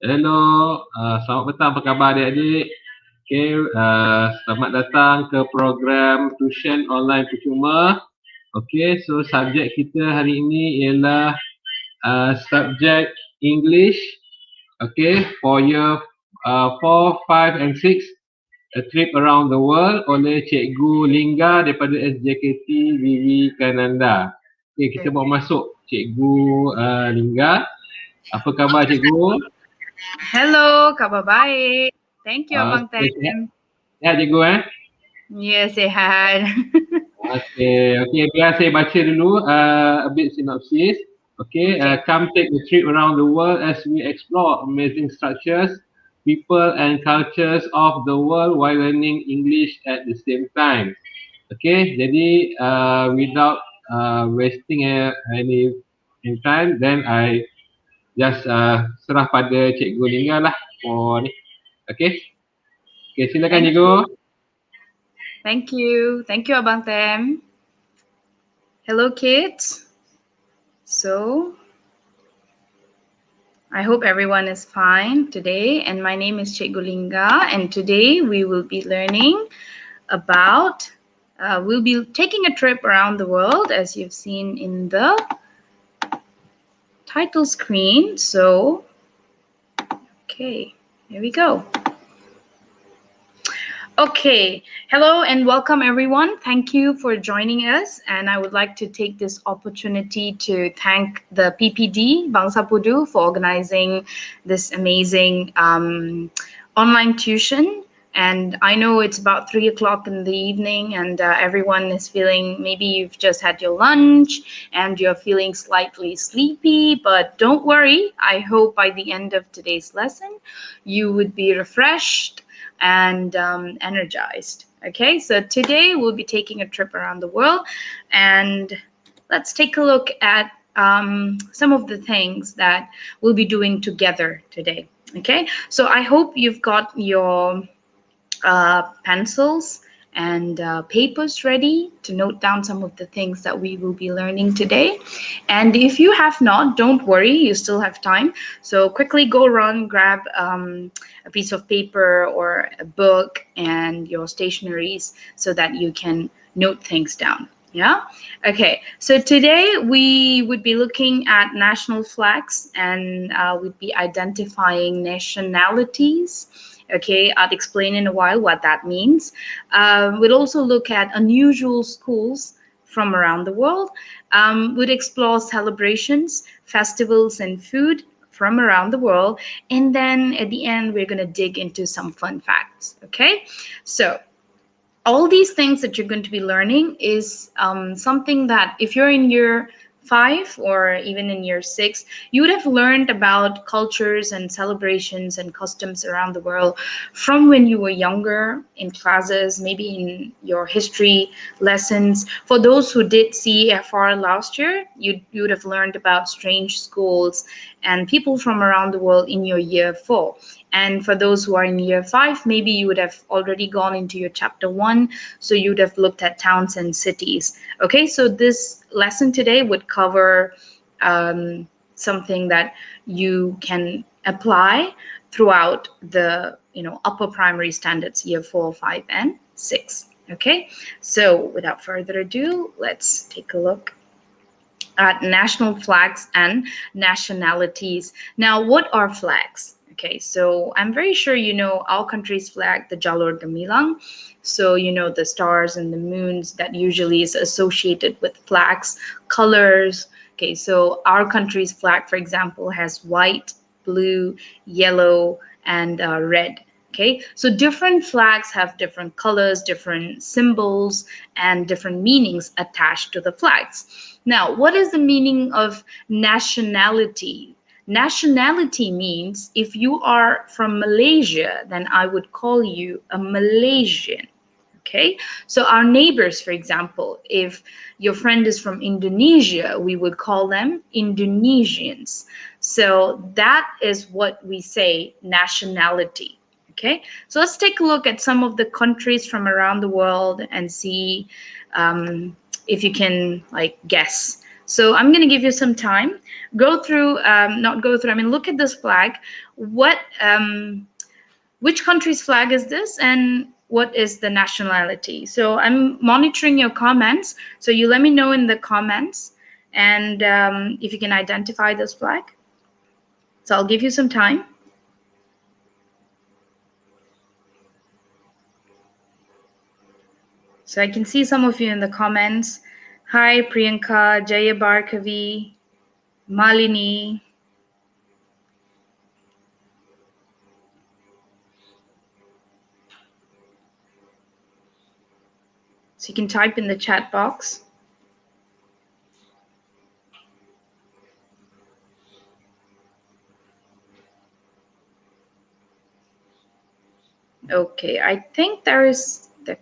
Hello, selamat petang, apa khabar adik-adik? Okay, selamat datang ke program Tuition Online Percuma. Okay, so subjek kita hari ini ialah subjek English. Okay, for year 4, 5 and 6, A Trip Around the World oleh Cikgu Lingga daripada SJKT Vivekananda. Okay, kita mau masuk Cikgu Lingga. Apa khabar Cikgu? Hello, kabar baik. Thank you, Abang Okay, Tem. sihat Cikgu Ya, sehat. Okay, biar saya baca dulu a bit synopsis. Okay, come take a trip around the world as we explore amazing structures, people and cultures of the world while learning English at the same time. Okay, jadi without wasting any time, then I just serah pada Cikgu Lingga lah for ni. Okay, silakan Cikgu. Thank you, Abang Tem. Hello, kids. So, I hope everyone is fine today. And my name is Cikgu Lingga, and today we will be learning about. We'll be taking a trip around the world, as you've seen in the title screen. So, okay, here we go. Okay, hello and welcome everyone. Thank you for joining us, and I would like to take this opportunity to thank the PPD Bangsar Pudu for organizing this amazing online tuition. And I know it's about 3 o'clock in the evening and everyone is feeling, maybe you've just had your lunch and you're feeling slightly sleepy, but don't worry. I hope by the end of today's lesson, you would be refreshed and energized. Okay, so today we'll be taking a trip around the world, and let's take a look at some of the things that we'll be doing together today. Okay, so I hope you've got your pencils and papers ready to note down some of the things that we will be learning today. And if you have not, don't worry, you still have time. So quickly go run, grab a piece of paper or a book and your stationeries so that you can note things down. Yeah. Okay. So today we would be looking at national flags and we'd be identifying nationalities. Okay, I'll explain in a while what that means. We'll also look at unusual schools from around the world. We'd explore celebrations, festivals, and food from around the world. And then at the end, we're going to dig into some fun facts. Okay, so all these things that you're going to be learning is something that if you're in year 5 or even in year 6, you would have learned about cultures and celebrations and customs around the world from when you were younger in classes, maybe in your history lessons. For those who did CFR last year, you would have learned about strange schools and people from around the world in your year 4. And for those who are in year 5, maybe you would have already gone into your chapter 1, so you would have looked at towns and cities. Okay, so this lesson today would cover something that you can apply throughout the upper primary standards, year 4, 5, and 6. Okay, so without further ado, let's take a look at national flags and nationalities. Now, what are flags? Okay, so I'm very sure you know our country's flag, the Jalur Gemilang. So you know the stars and the moons that usually is associated with flags, colors. Okay, so our country's flag, for example, has white, blue, yellow, and red. Okay, so different flags have different colors, different symbols, and different meanings attached to the flags. Now, what is the meaning of nationality? Nationality means if you are from Malaysia, then I would call you a Malaysian. Okay, so our neighbors, for example, if your friend is from Indonesia, we would call them Indonesians. So that is what we say nationality. Okay, so let's take a look at some of the countries from around the world and see if you can guess. So I'm going to give you some time. Go through, not go through, I mean, look at this flag. Which country's flag is this, and what is the nationality? So I'm monitoring your comments. So you let me know in the comments, and if you can identify this flag. So I'll give you some time. So I can see some of you in the comments. Hi, Priyanka, Jaya Bharkavi, Malini. So you can type in the chat box. Okay, I think there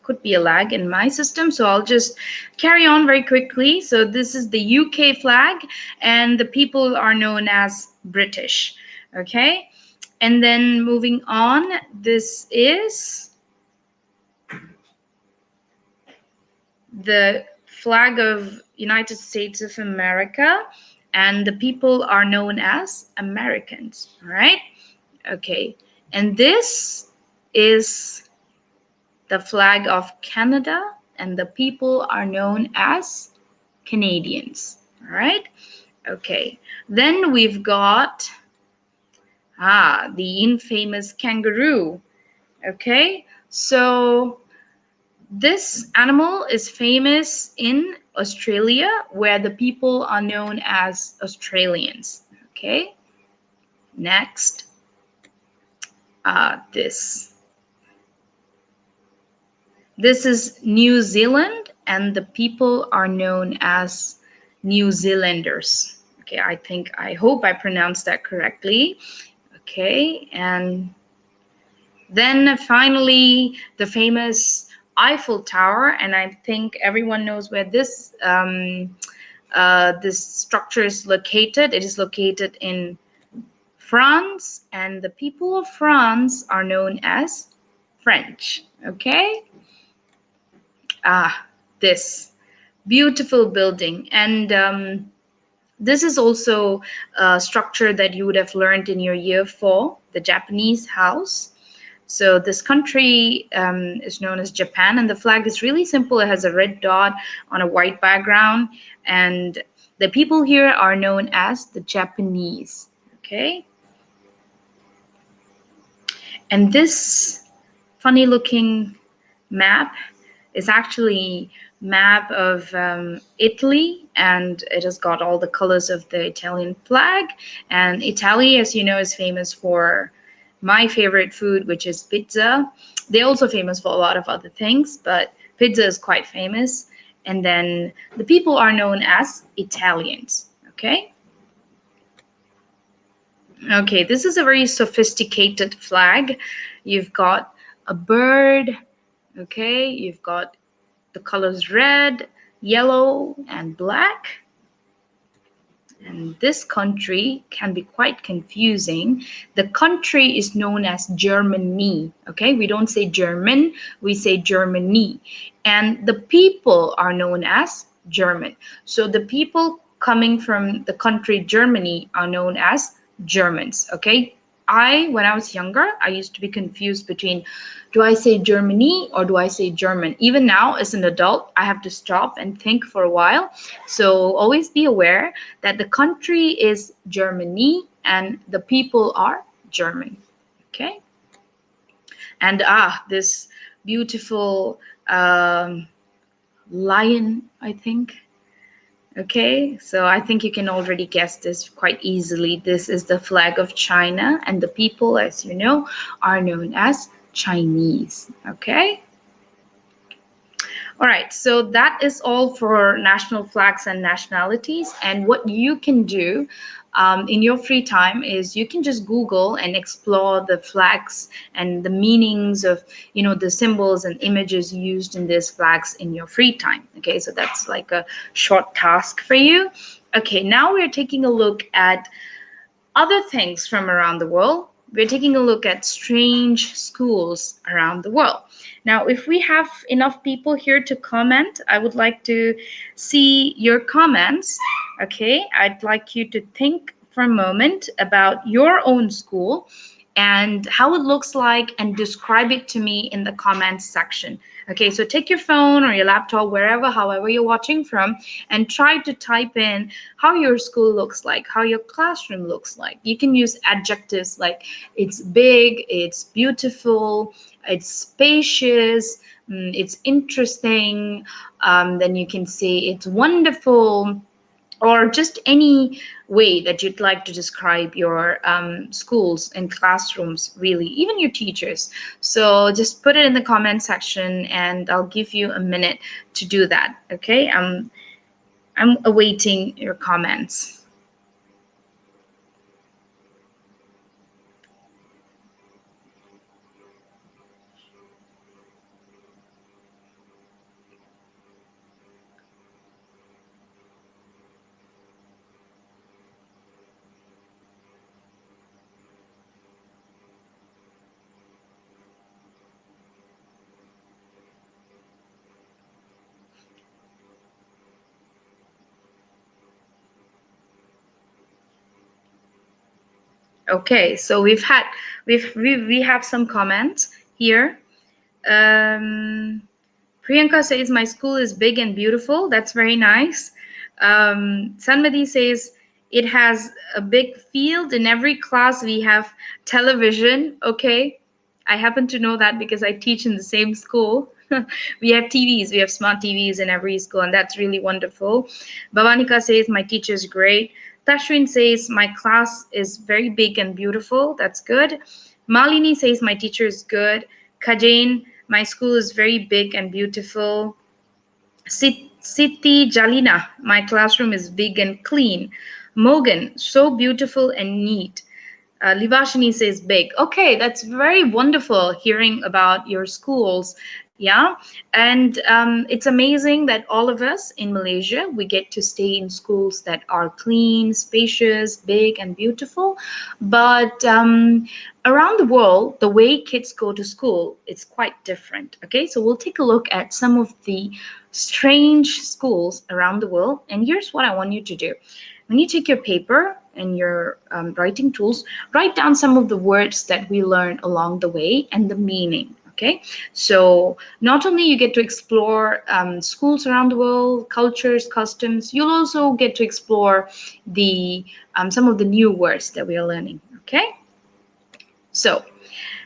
could be a lag in my system, so I'll just carry on very quickly. So this is the UK flag, and the people are known as British. Okay, and then moving on, this is the flag of United States of America, and the people are known as Americans. All right, okay, and this is the flag of Canada, and the people are known as Canadians. All right, okay, then we've got the infamous kangaroo. Okay, so this animal is famous in Australia, where the people are known as Australians. Okay, next, this is New Zealand, and the people are known as New Zealanders. Okay, I hope I pronounced that correctly. Okay, and then finally, the famous Eiffel Tower, and I think everyone knows where this structure is located. It is located in France, and the people of France are known as French. Okay, this beautiful building, and this is also a structure that you would have learned in your year 4, the Japanese house. So this country is known as Japan, and the flag is really simple. It has a red dot on a white background, and the people here are known as the Japanese. Okay, and this funny looking map is actually map of Italy, and it has got all the colors of the Italian flag. And Italy, as you know, is famous for my favorite food, which is pizza. They're also famous for a lot of other things, but pizza is quite famous. And then the people are known as Italians. Okay, this is a very sophisticated flag. You've got a bird. Okay, you've got the colors red, yellow, and black. And this country can be quite confusing. The country is known as Germany. Okay, we don't say German, we say Germany. And the people are known as German. So the people coming from the country Germany are known as Germans. Okay, when I was younger, I used to be confused between, do I say Germany or do I say German? Even now, as an adult, I have to stop and think for a while. So always be aware that the country is Germany and the people are German. Okay. And this beautiful lion, I think. Okay, so I think you can already guess this quite easily. This is the flag of China, and the people, as you know, are known as Chinese. Okay. All right, so that is all for national flags and nationalities. And what you can do in your free time is you can just Google and explore the flags and the meanings of, the symbols and images used in these flags in your free time. Okay, so that's like a short task for you. Okay, now we're taking a look at other things from around the world. We're taking a look at strange schools around the world. Now, if we have enough people here to comment, I would like to see your comments. Okay, I'd like you to think for a moment about your own school and how it looks like and describe it to me in the comments section. Okay, so take your phone or your laptop, wherever, however you're watching from, and try to type in how your school looks like, how your classroom looks like. You can use adjectives like it's big, it's beautiful, it's spacious, it's interesting. Then you can say it's wonderful, or just any way that you'd like to describe your schools and classrooms, really, even your teachers. So just put it in the comment section and I'll give you a minute to do that. Okay, I'm awaiting your comments. Okay, so we have some comments here. Priyanka says my school is big and beautiful. That's very nice. Sanmati says it has a big field. In every class we have television. Okay, I happen to know that because I teach in the same school. We have TVs, we have smart TVs in every school, and that's really wonderful. Bhavanika says my teacher is great. Tashwin says my class is very big and beautiful. That's good. Malini says my teacher is good. Kajain, my school is very big and beautiful. Siti Jalina, my classroom is big and clean. Mogan, so beautiful and neat. Livashini says big. Okay, that's very wonderful hearing about your schools. Yeah, and it's amazing that all of us in Malaysia, we get to stay in schools that are clean, spacious, big, and beautiful. But around the world, the way kids go to school, it's quite different. Okay, so we'll take a look at some of the strange schools around the world. And here's what I want you to do. When you take your paper and your writing tools, write down some of the words that we learn along the way and the meaning. Okay, so not only you get to explore schools around the world, cultures, customs, you'll also get to explore the some of the new words that we are learning. Okay, so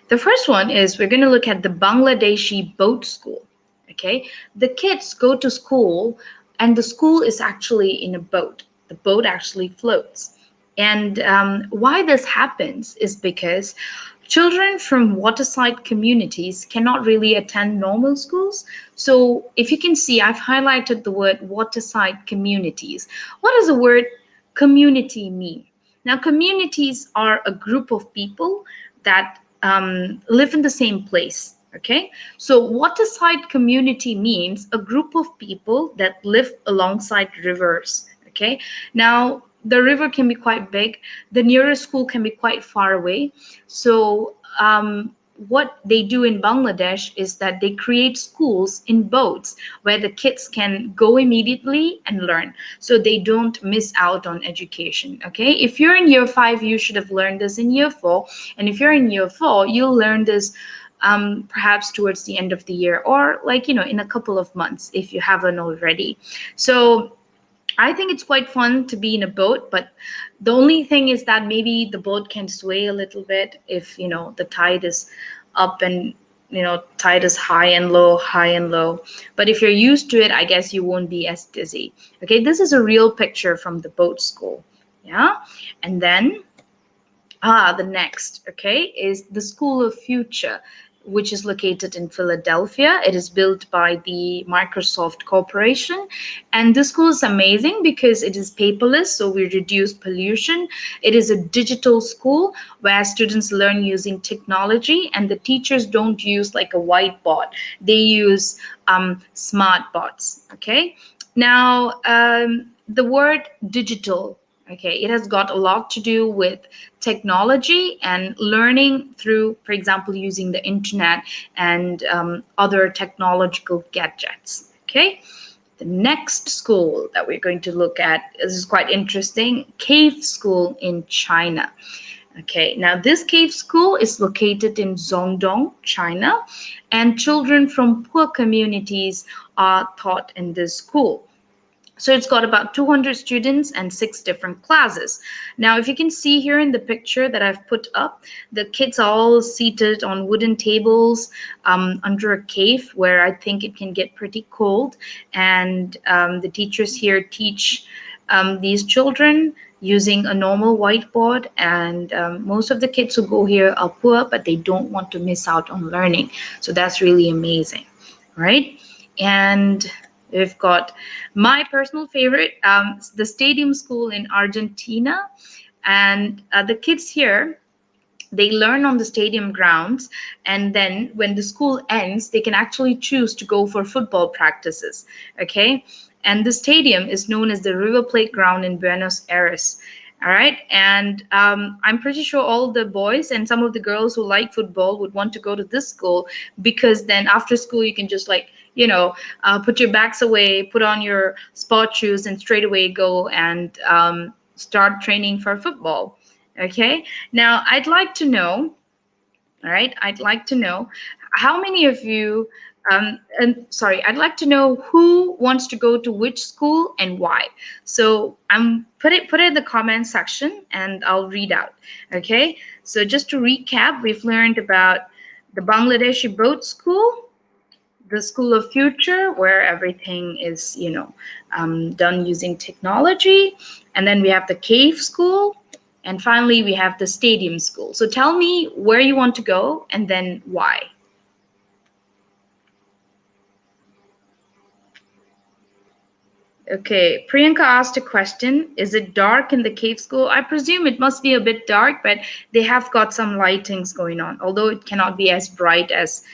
the first one is we're going to look at the Bangladeshi boat school. Okay, the kids go to school and the school is actually in a boat. The boat actually floats. And why this happens is because children from waterside communities cannot really attend normal schools. So if you can see, I've highlighted the word waterside communities. What does the word community mean? Now, communities are a group of people that live in the same place. Okay, so waterside community means a group of people that live alongside rivers. Okay, now the river can be quite big, the nearest school can be quite far away. So what they do in Bangladesh is that they create schools in boats where the kids can go immediately and learn, so they don't miss out on education. Okay, if you're in year 5, you should have learned this in year 4, and if you're in year 4, you'll learn this perhaps towards the end of the year, or like, you know, in a couple of months if you haven't already. So I think it's quite fun to be in a boat, but the only thing is that maybe the boat can sway a little bit if, you know, the tide is up and, you know, tide is high and low, high and low. But if you're used to it, I guess you won't be as dizzy. Okay, this is a real picture from the boat school. Yeah, and then the next, okay, is the School of Future, which is located in Philadelphia. It is built by the Microsoft Corporation. And this school is amazing because it is paperless, so we reduce pollution. It is a digital school where students learn using technology, and the teachers don't use like a whiteboard. They use smart boards, okay? Now, the word digital, okay, it has got a lot to do with technology and learning through, for example, using the internet and other technological gadgets. Okay, The next school that we're going to look at is quite interesting, cave school in China. Okay, now this cave school is located in Zhongdong, China, and children from poor communities are taught in this school. So it's got about 200 students and 6 different classes. Now, if you can see here in the picture that I've put up, the kids are all seated on wooden tables under a cave where I think it can get pretty cold. And the teachers here teach these children using a normal whiteboard. And most of the kids who go here are poor, but they don't want to miss out on learning. So that's really amazing, right? And we've got my personal favorite, the Stadium School in Argentina. And the kids here, they learn on the stadium grounds. And then when the school ends, they can actually choose to go for football practices. Okay. And the stadium is known as the River Plate ground in Buenos Aires. All right. And I'm pretty sure all the boys and some of the girls who like football would want to go to this school, because then after school, you can just put your bags away, put on your sport shoes, and straight away go and start training for football. Okay. Now, I'd like to know, all right, I'd like to know how many of you, I'd like to know who wants to go to which school and why. So put it in the comment section and I'll read out. Okay. So just to recap, we've learned about the Bangladeshi boat school, the School of Future, where everything is, done using technology. And then we have the cave school. And finally, we have the stadium school. So tell me where you want to go and then why. Okay, Priyanka asked a question. Is it dark in the cave school? I presume it must be a bit dark, but they have got some lightings going on, although it cannot be as bright as,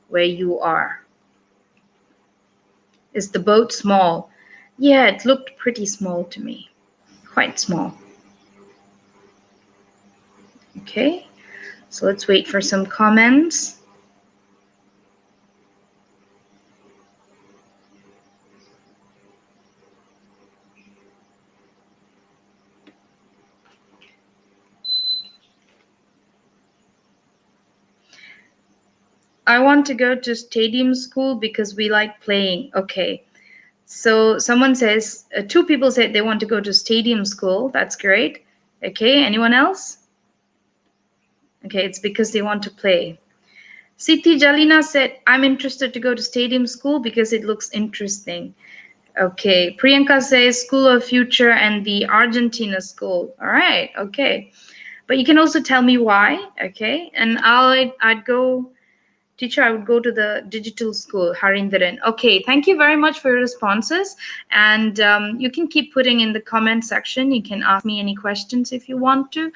where you are. Is the boat small? Yeah, it looked pretty small to me. Quite small. Okay, so let's wait for some comments. I want to go to stadium school because we like playing. Okay, so someone says, 2 people said they want to go to stadium school. That's great. Okay, anyone else? Okay, it's because they want to play. Siti Jalina said, I'm interested to go to stadium school because it looks interesting. Okay, Priyanka says School of Future and the Argentina school. All right, okay. But you can also tell me why, okay? And I'd go, teacher, I would go to the digital school, Harindaran. Okay, thank you very much for your responses. And you can keep putting in the comment section. You can ask me any questions if you want to.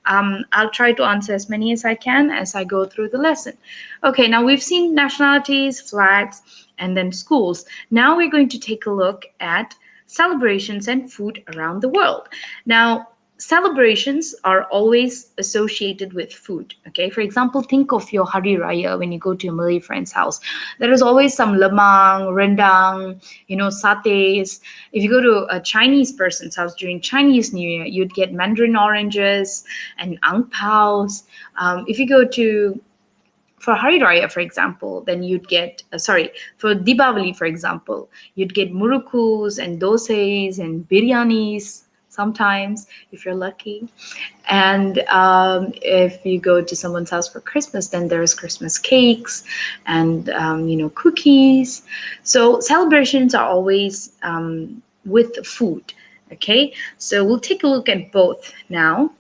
I'll try to answer as many as I can as I go through the lesson. Okay, now we've seen nationalities, flags, and then schools. Now we're going to take a look at celebrations and food around the world. Now, celebrations are always associated with food. Okay, for example, think of your Hari Raya when you go to your Malay friend's house. There is always some lemang, rendang, satays. If you go to a Chinese person's house during Chinese New Year, you'd get mandarin oranges and ang paos. If you go for Hari Raya, for example, then you'd get, for Deepavali, for example, you'd get murukus and dosas and biryanis sometimes, if you're lucky. And if you go to someone's house for Christmas, then there's Christmas cakes and, cookies. So celebrations are always with food, okay? So we'll take a look at both now.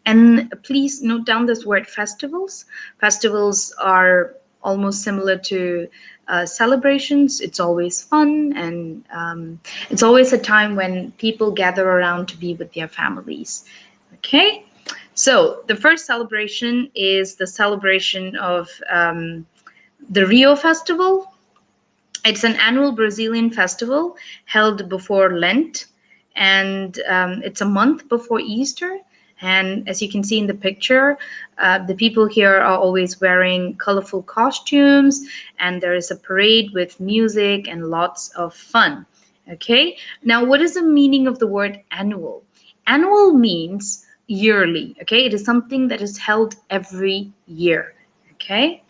And please note down this word festivals. Festivals are almost similar to celebrations. It's always fun, and it's always a time when people gather around to be with their families. Okay, so the first celebration is the celebration of the Rio Festival. It's an annual Brazilian festival held before Lent, and it's a month before Easter. And as you can see in the picture, the people here are always wearing colorful costumes, and there is a parade with music and lots of fun. Okay, now what is the meaning of the word annual? Annual means yearly. Okay, it is something that is held every year. Okay,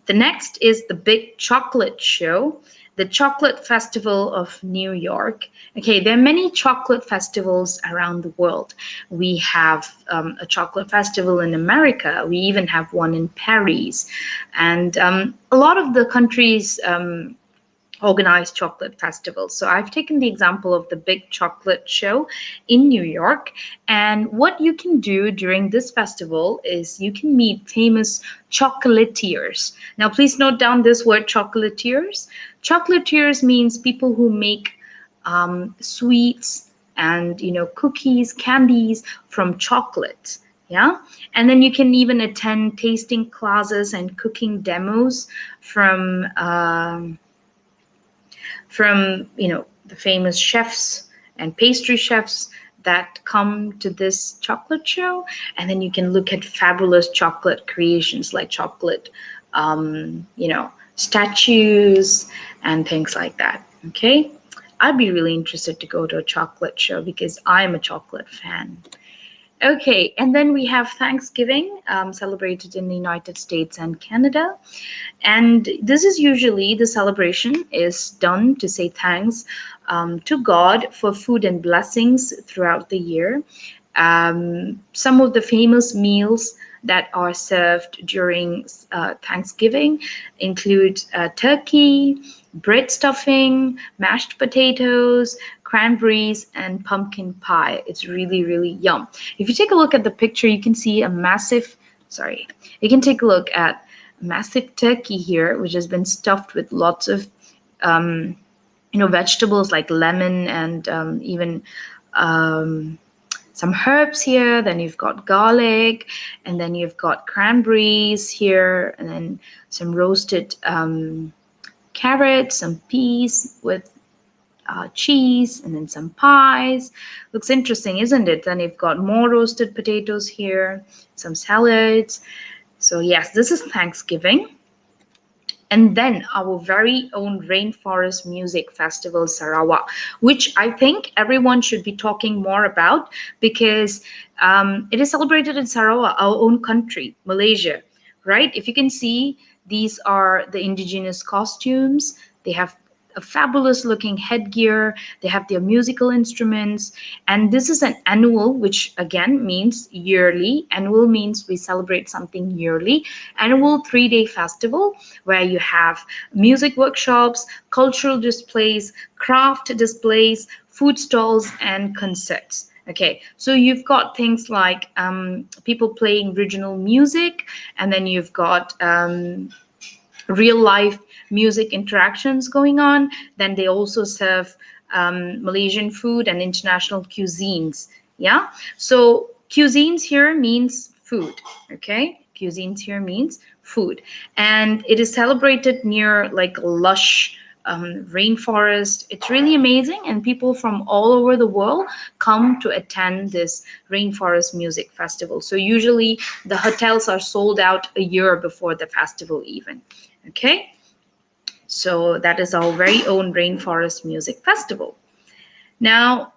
the next is the Big Chocolate Show, the Chocolate Festival of New York. Okay, there are many chocolate festivals around the world. We have a chocolate festival in America. We even have one in Paris. And a lot of the countries organized chocolate festivals. So I've taken the example of the Big Chocolate Show in New York. And what you can do during this festival is you can meet famous chocolatiers. Now, please note down this word chocolatiers. Chocolatiers means people who make sweets and cookies, candies from chocolate. Yeah, and then you can even attend tasting classes and cooking demos from the famous chefs and pastry chefs that come to this chocolate show. And then you can look at fabulous chocolate creations like chocolate statues and things like that. Okay, I'd be really interested to go to a chocolate show because I'm a chocolate fan. Okay, and then we have Thanksgiving, celebrated in the United States and Canada. And this is usually the celebration is done to say thanks to God for food and blessings throughout the year. Some of the famous meals that are served during Thanksgiving include turkey, bread stuffing, mashed potatoes, cranberries, and pumpkin pie. It's really, really yum. If you take a look at the picture, you can see you can take a look at massive turkey here, which has been stuffed with lots of vegetables like lemon and even some herbs here. Then you've got garlic, and then you've got cranberries here, and then some roasted carrots, some peas with cheese, and then some pies. Looks interesting, isn't it? Then you've got more roasted potatoes here, some salads. So yes, this is Thanksgiving. And then our very own Rainforest Music Festival, Sarawak, which I think everyone should be talking more about because it is celebrated in Sarawak, our own country, Malaysia, right? If you can see, these are the indigenous costumes. They have a fabulous looking headgear. They have their musical instruments. And this is an annual, which again means yearly. Annual means we celebrate something yearly. Annual 3-day festival where you have music workshops, cultural displays, craft displays, food stalls, and concerts. Okay, so you've got things like people playing regional music, and then you've got real life music interactions going on. Then they also serve Malaysian food and international cuisines. Yeah, so cuisines here means food. Okay, cuisines here means food, and it is celebrated near like lush rainforest. It's really amazing, and people from all over the world come to attend this rainforest music festival. So usually the hotels are sold out a year before the festival even. Okay, so that is our very own Rainforest Music Festival. Now,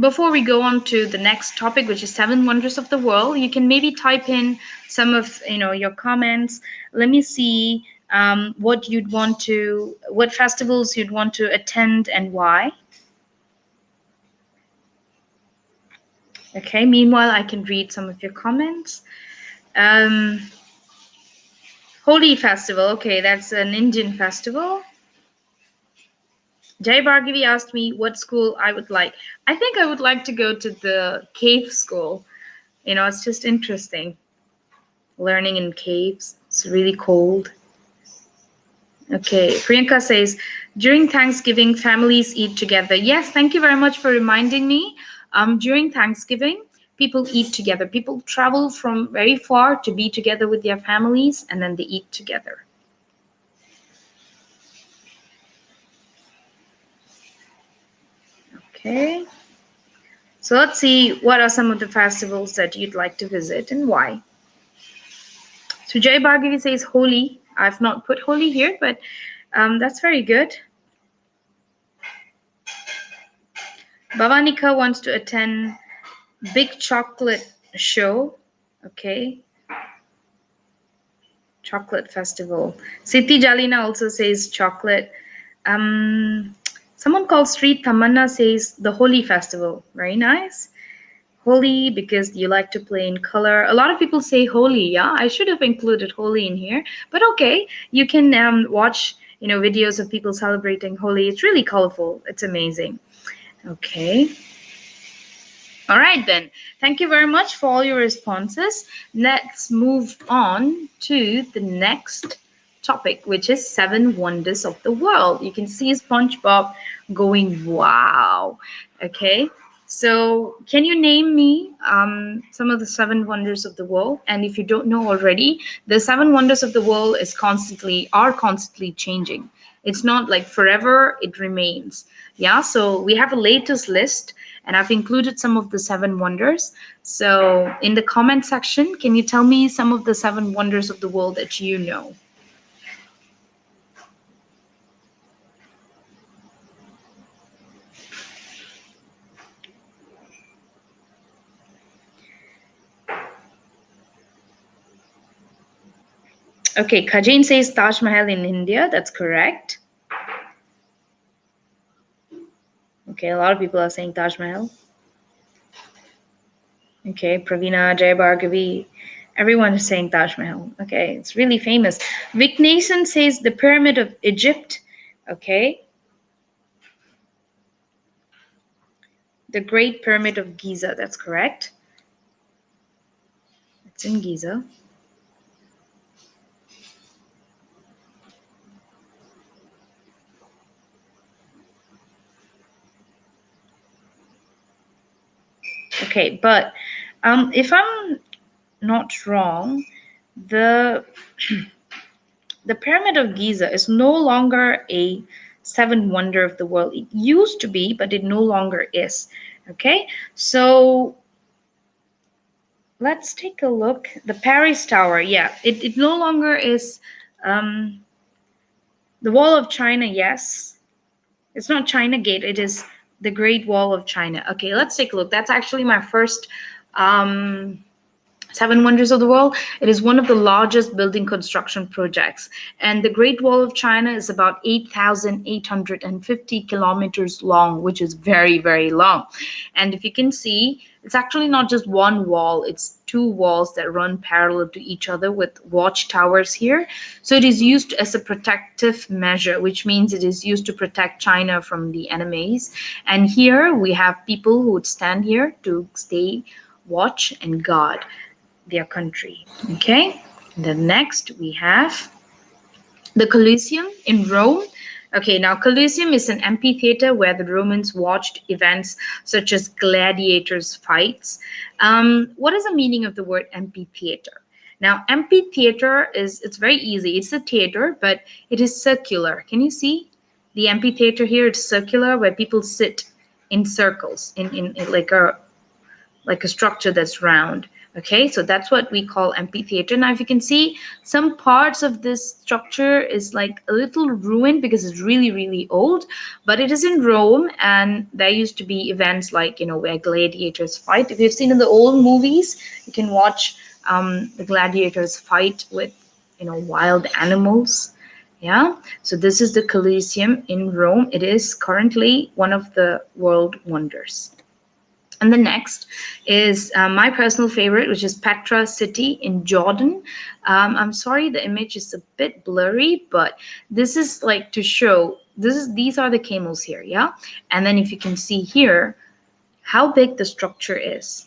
before we go on to the next topic, which is 7 Wonders of the World, you can maybe type in some of your comments. Let me see what festivals you'd want to attend and why. Okay, meanwhile, I can read some of your comments. Holi Festival, okay, that's an Indian festival. Jay Bhargavi asked me what school I would like. I think I would like to go to the cave school. It's just interesting. Learning in caves. It's really cold. Okay, Priyanka says, during Thanksgiving, families eat together. Yes, thank you very much for reminding me. During Thanksgiving, people eat together. People travel from very far to be together with their families, and then they eat together. Okay. So let's see what are some of the festivals that you'd like to visit and why. So Jay Bhargavi says Holi. I've not put Holi here, but that's very good. Bhavanika wants to attend Big Chocolate Show. Okay. Chocolate Festival. Siti Jalina also says chocolate. Someone called Sri Tamanna says the Holi Festival. Very nice. Holi because you like to play in color. A lot of people say Holi. Yeah, I should have included Holi in here, but okay. You can watch videos of people celebrating Holi. It's really colorful. It's amazing. Okay. All right then. Thank you very much for all your responses. Let's move on to the next topic, which is 7 Wonders of the World. You can see SpongeBob going, wow. Okay. So can you name me some of the 7 wonders of the world? And if you don't know already, the 7 wonders of the world are constantly changing. It's not like forever, it remains. Yeah, so we have a latest list and I've included some of the 7 wonders. So in the comment section, can you tell me some of the 7 wonders of the world that you know? Okay, Kajin says Taj Mahal in India. That's correct. Okay, a lot of people are saying Taj Mahal. Okay, Pravina, Jay Bhargavi, everyone is saying Taj Mahal. Okay, it's really famous. Vic Nason says the Pyramid of Egypt. Okay. The Great Pyramid of Giza. That's correct. It's in Giza. Okay, but if I'm not wrong, the Pyramid of Giza is no longer a 7 wonder of the world. It used to be, but it no longer is. Okay, so let's take a look. The Paris Tower, yeah, it no longer is. The Wall of China, yes. It's not China Gate, it is the Great Wall of China. Okay, let's take a look. That's actually my first 7 Wonders of the World. It is one of the largest building construction projects. And the Great Wall of China is about 8,850 kilometers long, which is very, very long. And if you can see, it's actually not just one wall, it's 2 walls that run parallel to each other with watchtowers here. So it is used as a protective measure, which means it is used to protect China from the enemies. And here we have people who would stand here to stay, watch, and guard their country. Okay, then next we have the Colosseum in Rome. Okay, now Colosseum is an amphitheater where the Romans watched events such as gladiators fights. What is the meaning of the word amphitheater? Now amphitheater it's very easy. It's a theater, but it is circular. Can you see the amphitheater here? It's circular where people sit in circles in like a structure that's round. Okay, so that's what we call amphitheater. Now, if you can see, some parts of this structure is like a little ruined because it's really, really old, but it is in Rome, and there used to be events like, where gladiators fight. If you've seen in the old movies, you can watch the gladiators fight with, wild animals. Yeah, so this is the Colosseum in Rome. It is currently one of the world wonders. And the next is my personal favorite, which is Petra City in Jordan. I'm sorry, the image is a bit blurry, but this is like to show, these are the camels here, yeah? And then if you can see here, how big the structure is.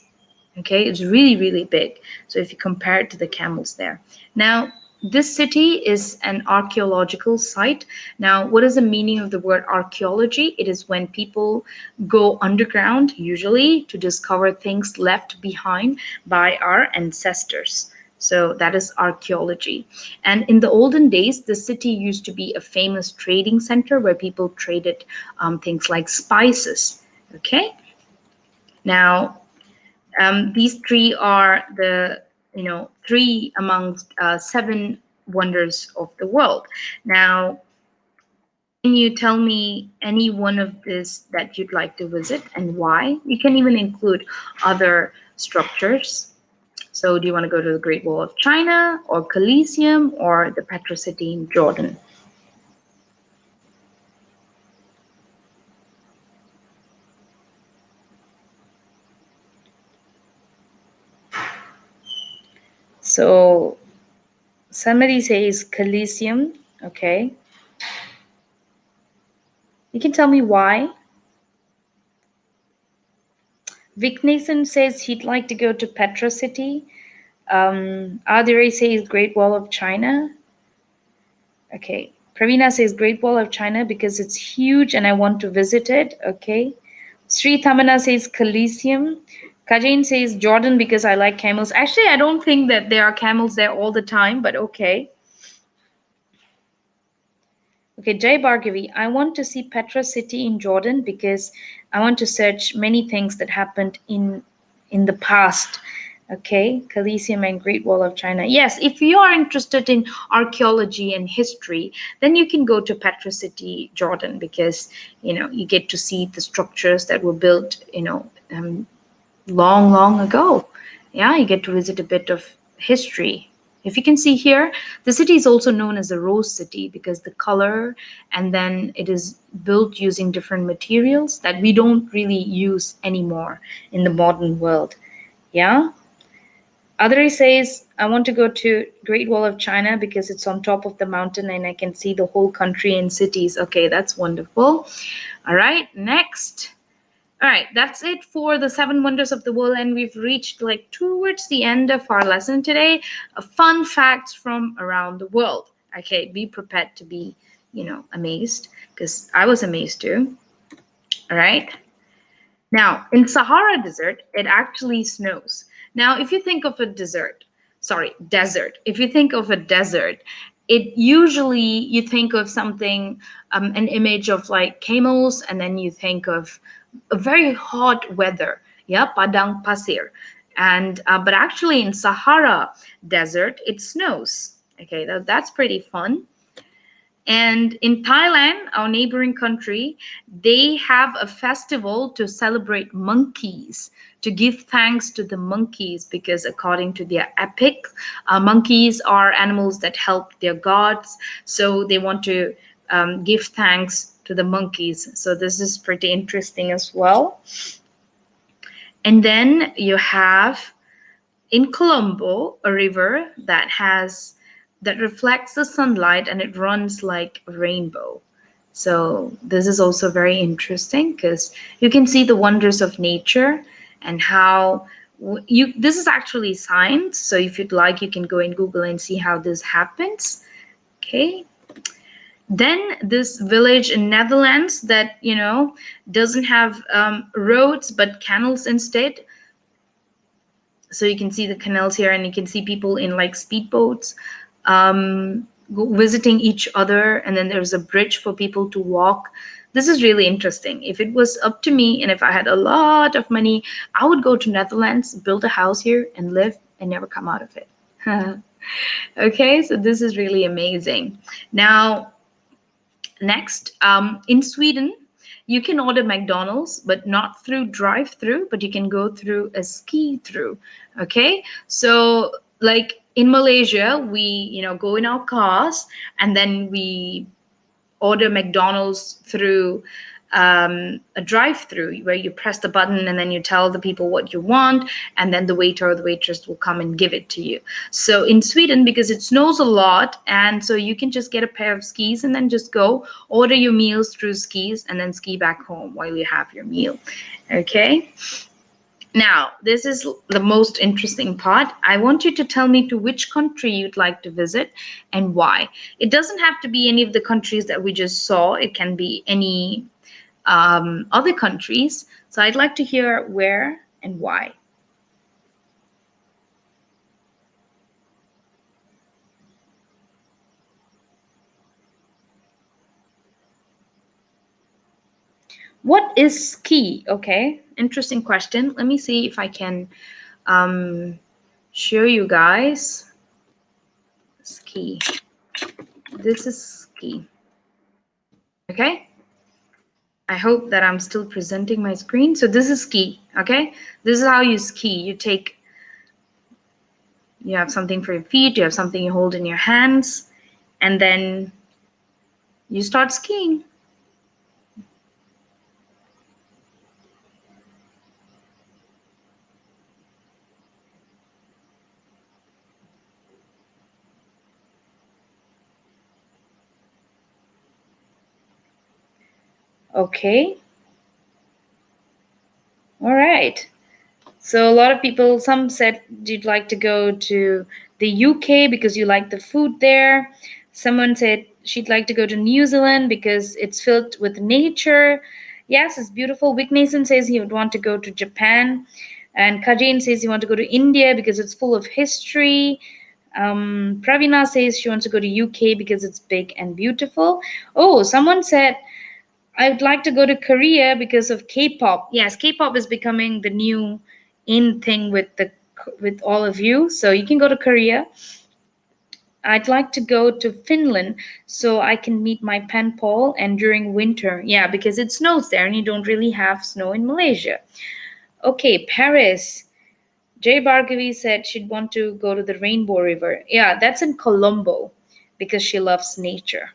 Okay, it's really, really big. So if you compare it to the camels there. Now, this city is an archaeological site. Now, what is the meaning of the word archaeology? It is when people go underground, usually, to discover things left behind by our ancestors. So that is archaeology. And in the olden days, the city used to be a famous trading center where people traded things like spices. Okay. Now, these three are the, three amongst 7 wonders of the world. Now, can you tell me any one of this that you'd like to visit and why? You can even include other structures. So do you want to go to the Great Wall of China or Colosseum or the Petra City in Jordan? So somebody says Colosseum, okay. You can tell me why. Vic Nason says he'd like to go to Petra City. Adire says Great Wall of China. Okay. Pravina says Great Wall of China because it's huge and I want to visit it. Okay. Sri Thamana says Colosseum. Kajain says Jordan because I like camels. Actually, I don't think that there are camels there all the time, but okay. Okay, Jay Bhargavi, I want to see Petra City in Jordan because I want to search many things that happened in the past. Okay, Colosseum and Great Wall of China. Yes, if you are interested in archaeology and history, then you can go to Petra City, Jordan, because you get to see the structures that were built, long, long ago. Yeah, you get to visit a bit of history. If you can see here, the city is also known as the Rose City because the color, and then it is built using different materials that we don't really use anymore in the modern world. Yeah. Adri says, I want to go to Great Wall of China because it's on top of the mountain and I can see the whole country and cities. Okay, that's wonderful. All right, next. All right, that's it for the 7 wonders of the world, and we've reached like towards the end of our lesson today. Fun facts from around the world. Okay, be prepared to be, amazed, because I was amazed too. All right. Now, in Sahara Desert, it actually snows. Now, if you think of a desert, if you think of a desert, it usually you think of something, an image of like camels, and then you think of a very hot weather, yeah, padang pasir, and but actually in Sahara Desert it snows. Okay, that's pretty fun. And in Thailand, our neighboring country, they have a festival to celebrate monkeys, to give thanks to the monkeys, because according to their epic, monkeys are animals that help their gods. So they want to give thanks to the monkeys. So this is pretty interesting as well. And then you have in Colombo a river that reflects the sunlight and it runs like a rainbow. So this is also very interesting because you can see the wonders of nature and how this is actually science. So if you'd like, you can go in Google and see how this happens. Okay. Then this village in Netherlands that doesn't have roads but canals instead. So you can see the canals here, and you can see people in like speedboats visiting each other, and then there's a bridge for people to walk. This is really interesting. If it was up to me and if I had a lot of money, I would go to Netherlands, build a house here and live and never come out of it. Okay, so this is really amazing. Now, next, in Sweden, you can order McDonald's, but not through drive-through, but you can go through a ski-through. Okay, so like in Malaysia, we go in our cars and then we order McDonald's through a drive-through where you press the button and then you tell the people what you want, and then the waiter or the waitress will come and give it to you. So in Sweden, because it snows a lot, and so you can just get a pair of skis and then just go order your meals through skis and then ski back home while you have your meal. Okay. Now, this is the most interesting part. I want you to tell me to which country you'd like to visit and why. It doesn't have to be any of the countries that we just saw. It can be any other countries. So I'd like to hear where and why. What is ski? Okay, interesting question. Let me see if I can show you guys. Ski. This is ski. Okay. I hope that I'm still presenting my screen. So this is ski. Okay. This is how you ski. You have something for your feet. You have something you hold in your hands, and then you start skiing. Okay. All right. So a lot of people, some said you'd like to go to the UK because you like the food there. Someone said she'd like to go to New Zealand because it's filled with nature. Yes, it's beautiful. Vic Nason says he would want to go to Japan. And Kajin says he wants to go to India because it's full of history. Pravina says she wants to go to UK because it's big and beautiful. Oh, someone said I would like to go to Korea because of K-pop. Yes, K-pop is becoming the new in thing with all of you. So you can go to Korea. I'd like to go to Finland so I can meet my pen pal and during winter. Yeah, because it snows there and you don't really have snow in Malaysia. Okay, Paris. Jay Bhargavi said she'd want to go to the Rainbow River. Yeah, that's in Colombo because she loves nature.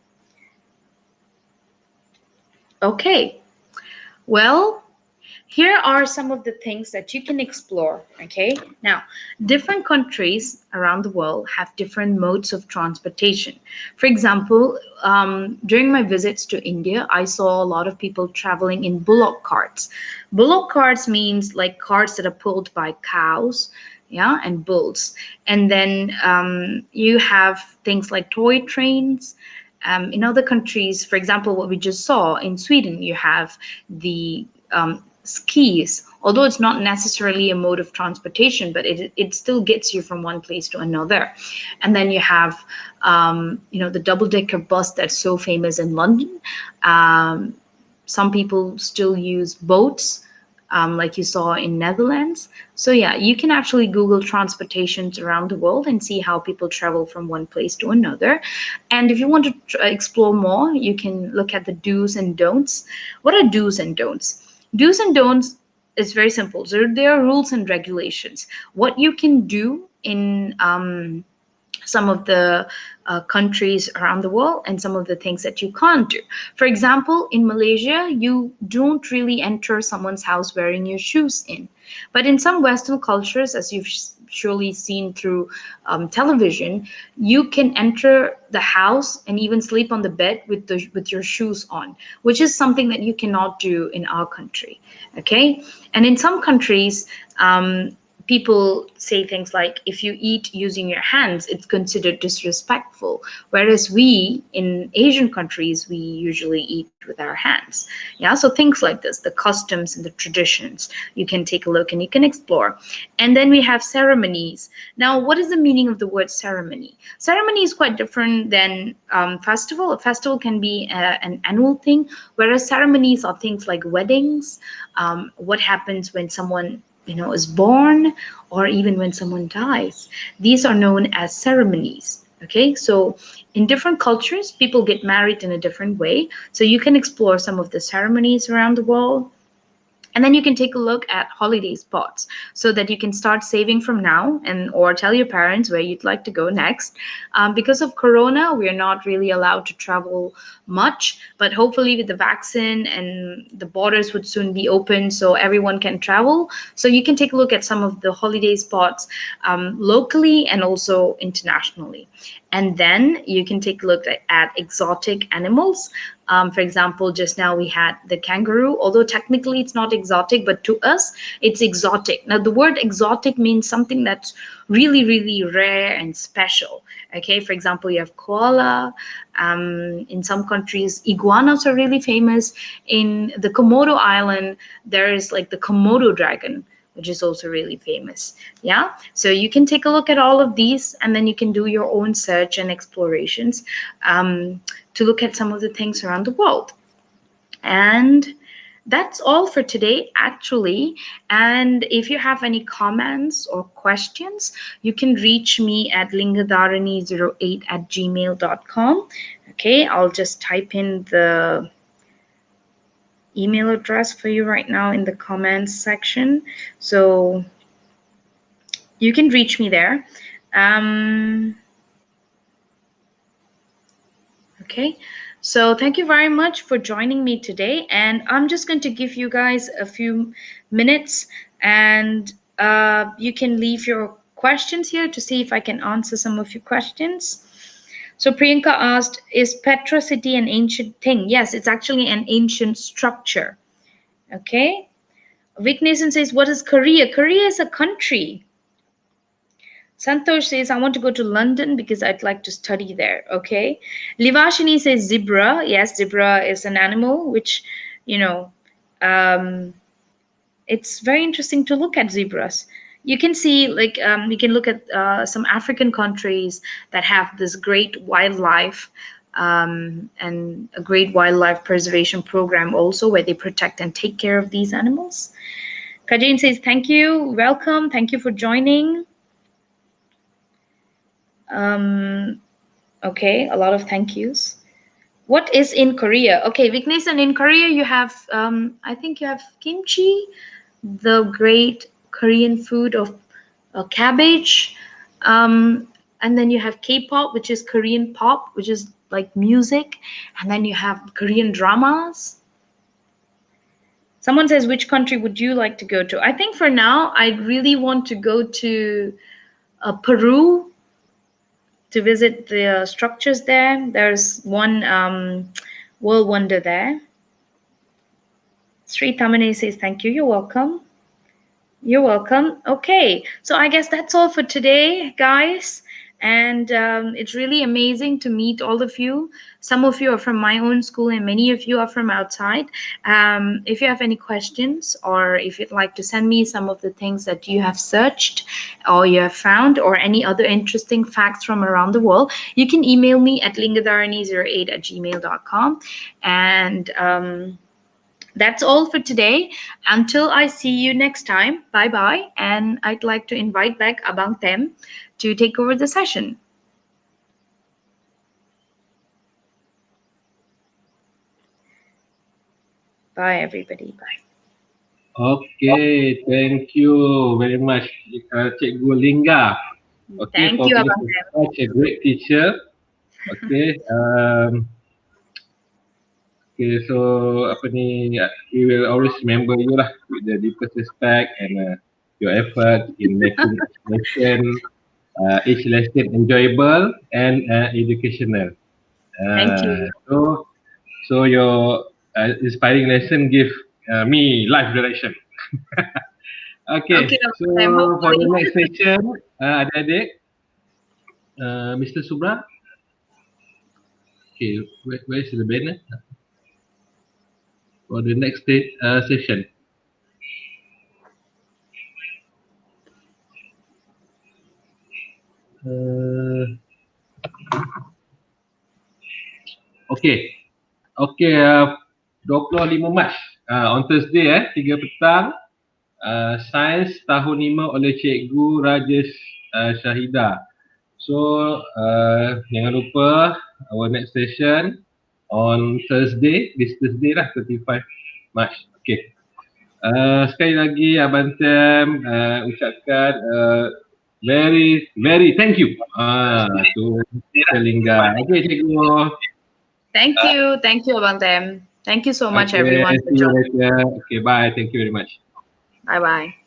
Okay. Well, here are some of the things that you can explore. Okay, now different countries around the world have different modes of transportation. For example, during my visits to India, I saw a lot of people traveling in bullock carts. Bullock carts means like carts that are pulled by cows, yeah, and bulls. And then you have things like toy trains. In other countries, for example, what we just saw in Sweden, you have the skis, although it's not necessarily a mode of transportation, but it still gets you from one place to another. And then you have the double-decker bus that's so famous in London. Some people still use boats, like you saw in Netherlands. So yeah, you can actually Google transportations around the world and see how people travel from one place to another. And if you want to explore more, you can look at the do's and don'ts. What are do's and don'ts? Do's and don'ts is very simple. So there are rules and regulations. What you can do in some of the countries around the world and some of the things that you can't do. For example, in Malaysia, you don't really enter someone's house wearing your shoes in. But in some Western cultures, as you've surely seen through television, you can enter the house and even sleep on the bed with your shoes on, which is something that you cannot do in our country. Okay, and in some countries, people say things like, if you eat using your hands, it's considered disrespectful. Whereas we, in Asian countries, we usually eat with our hands. Yeah, so things like this, the customs and the traditions, you can take a look and you can explore. And then we have ceremonies. Now, what is the meaning of the word ceremony? Ceremony is quite different than festival. A festival can be an annual thing, whereas ceremonies are things like weddings, what happens when someone is born, or even when someone dies. These are known as ceremonies. Okay, so in different cultures, people get married in a different way. So you can explore some of the ceremonies around the world. And then you can take a look at holiday spots so that you can start saving from now or tell your parents where you'd like to go next. Because of Corona, we are not really allowed to travel much, but hopefully with the vaccine and the borders would soon be open so everyone can travel. So you can take a look at some of the holiday spots locally and also internationally. And then you can take a look at exotic animals. For example, just now we had the kangaroo, although technically it's not exotic, but to us, it's exotic. Now, the word exotic means something that's really, really rare and special. Okay, for example, you have koala. In some countries, iguanas are really famous. In the Komodo Island, there is like the Komodo dragon, which is also really famous. Yeah, so you can take a look at all of these and then you can do your own search and explorations to look at some of the things around the world. And that's all for today, actually. And if you have any comments or questions, you can reach me at lingadarani08@gmail.com. Okay, I'll just type in the email address for you right now in the comments section. So you can reach me there. Okay, so thank you very much for joining me today. And I'm just going to give you guys a few minutes, and you can leave your questions here to see if I can answer some of your questions. So Priyanka asked, is Petra City an ancient thing? Yes, it's actually an ancient structure. Okay. Vic Nason says, what is Korea? Korea is a country. Santosh says, I want to go to London because I'd like to study there. Okay. Livashini says zebra. Yes, zebra is an animal, which, you know, it's very interesting to look at zebras. You can see, like, you can look at some African countries that have this great wildlife and a great wildlife preservation program also, where they protect and take care of these animals. Kajin says, thank you, welcome, thank you for joining. Okay, a lot of thank yous. What is in Korea? Okay, Vignesan, in Korea you have, I think you have kimchi, the great Korean food of cabbage. And then you have K-pop, which is Korean pop, which is like music. And then you have Korean dramas. Someone says, which country would you like to go to? I think for now, I really want to go to Peru to visit the structures there. There's one world wonder there. Sri Tamane says, thank you. You're welcome. You're welcome. Okay, so I guess that's all for today, guys. And it's really amazing to meet all of you. Some of you are from my own school and many of you are from outside. If you have any questions, or if you'd like to send me some of the things that you have searched or you have found, or any other interesting facts from around the world, you can email me at lingadarani08@gmail.com. And that's all for today. Until I see you next time, bye-bye. And I'd like to invite back Abang Tem to take over the session. Bye, everybody. Bye. Okay, thank you very much, Cikgu Lingga. Okay, Thank for you, being Abang Tem. such a great teacher. Okay, okay, so apa ni? We will always remember you lah with the deepest respect and your effort in making each lesson enjoyable and educational. Thank you. So your inspiring lesson give me life direction. Okay, so for the next session, adik-adik, Mr. Subra. Okay, where is the banner? For the next session. Okay, 25 Mac on Thursday 3 petang, Sains tahun 5 oleh Cikgu Rajesh Syahida. So jangan lupa our next session on Thursday, this Thursday lah, 35 Mac. Okay. Sekali lagi Abang Tem ucapkan very thank you to Lingga. Okay, Cikgu. Thank you Abang Tem. Thank you so much, everyone. See you later. Okay, bye. Thank you very much. Bye-bye.